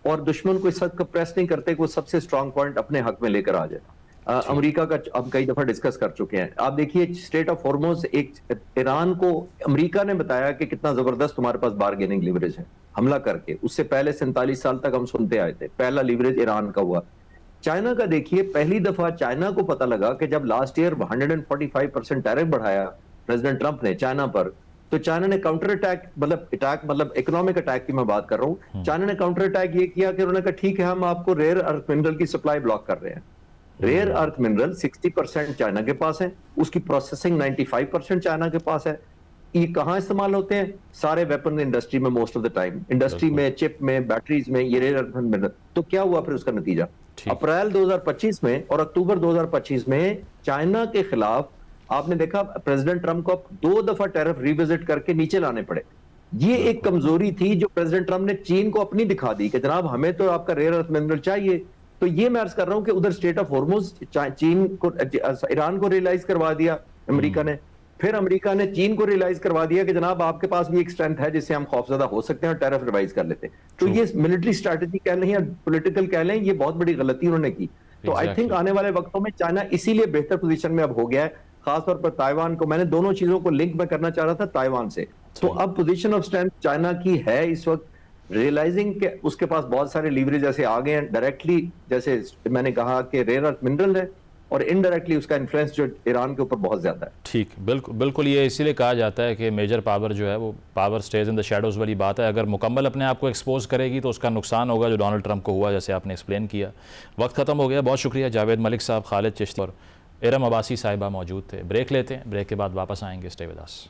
Speaker 2: और दुश्मन को इस हद का प्रेस नहीं करते कि वो सबसे स्ट्रांग पॉइंट अपने हक में लेकर आ जाए। अमेरिका का अब कई दफा डिस्कस कर चुके हैं। आप देखिए स्ट्रेट ऑफ हॉर्मुज़, एक ईरान को अमेरिका ने बताया कि कितना जबरदस्त तुम्हारे पास बारगेनिंग लीवरेज है हमला करके। उससे पहले 47 साल तक हम सुनते आए थे, पहला लीवरेज ईरान का हुआ। चाइना का देखिए, पहली दफा चाइना को पता लगा कि जब लास्ट ईयर 145% टैरिफ बढ़ाया प्रेसिडेंट ट्रंप ने चाइना पर, तो चाइना ने काउंटर अटैक, मतलब इकोनॉमिक अटैक की मैं बात कर रहा हूं। चाइना ने काउंटर अटैक ये किया कि उन्होंने कहा ठीक है, हम आपको रेयर अर्थ मिनरल की सप्लाई ब्लॉक कर रहे हैं। रेयर अर्थ मिनरल 60% चाइना के पास है, उसकी प्रोसेसिंग 95% चाइना के पास है। ये कहाँ इस्तेमाल होते हैं? सारे वेपन इंडस्ट्री में, most of the time industry में, चिप में, बैटरीज में, ये रेयर अर्थ मिनरल। तो क्या हुआ फिर उसका नतीजा? अप्रैल 2025 में और अक्टूबर 2025 में चाइना के खिलाफ आपने देखा प्रेसिडेंट ट्रंप को 2 दफा टैरिफ रिविजिट करके नीचे लाने पड़े। ये एक कमजोरी थी जो प्रेसिडेंट ट्रंप ने चीन को अपनी दिखा दी कि जनाब हमें तो आपका रेयर अर्थ मिनरल चाहिए। तो ये मैं अर्ज कर रहा हूं कि उधर स्टेट ऑफ हॉर्मुज चीन को, ईरान को रियलाइज करवा दिया अमेरिका ने, फिर अमेरिका ने चीन को रियलाइज करवा दिया कि जनाब आपके पास भी एक स्ट्रेंथ है जिससे हम खौफजदा हो सकते हैं और टैरिफ रिवाइज कर लेते हैं। तो ये मिलिट्री स्ट्रैटेजी कह लें या पॉलिटिकल कह लें, ये बहुत बड़ी गलती उन्होंने की। तो आई थिंक आने वाले वक्तों में चाइना इसीलिए बेहतर पोजीशन में अब हो गया है, खासतौर पर ताइवान को, मैंने दोनों चीजों को लिंक में करना चाह रहा था ताइवान से। तो अब पोजीशन ऑफ स्ट्रेंथ चाइना की है इस वक्त, रियलाइजिंग के उसके पास बहुत सारे लीवरेज ऐसे आ गए हैं डायरेक्टली, जैसे मैंने कहा कि रेयर अर्थ मिनरल है, और इनडायरेक्टली उसका इन्फ्लुएंस जो ईरान के ऊपर बहुत ज्यादा है।
Speaker 1: ठीक, बिल्कुल बिल्कुल, ये इसीलिए कहा जाता है कि मेजर पावर जो है वो power stage in the shadows वाली बात है। अगर मुकम्मल अपने आप को एक्सपोज करेगी तो उसका नुकसान होगा जो डोनाल्ड ट्रंप को हुआ, जैसे आपने एक्सप्लेन किया। वक्त ख़त्म हो गया, बहुत शुक्रिया जावेद मलिक साहब, खालिद चिश्ती और इरम अब्बासी साहिबा मौजूद थे। ब्रेक लेते हैं, ब्रेक के बाद वापस आएंगे। Stay with us.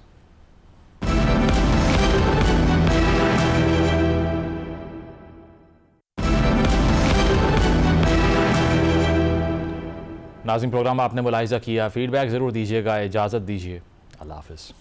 Speaker 1: नाज़रीन, प्रोग्राम आपने मुलाहिज़ा किया, फ़ीडबैक ज़रूर दीजिएगा, इजाज़त दीजिए, अल्लाह हाफ़िज़।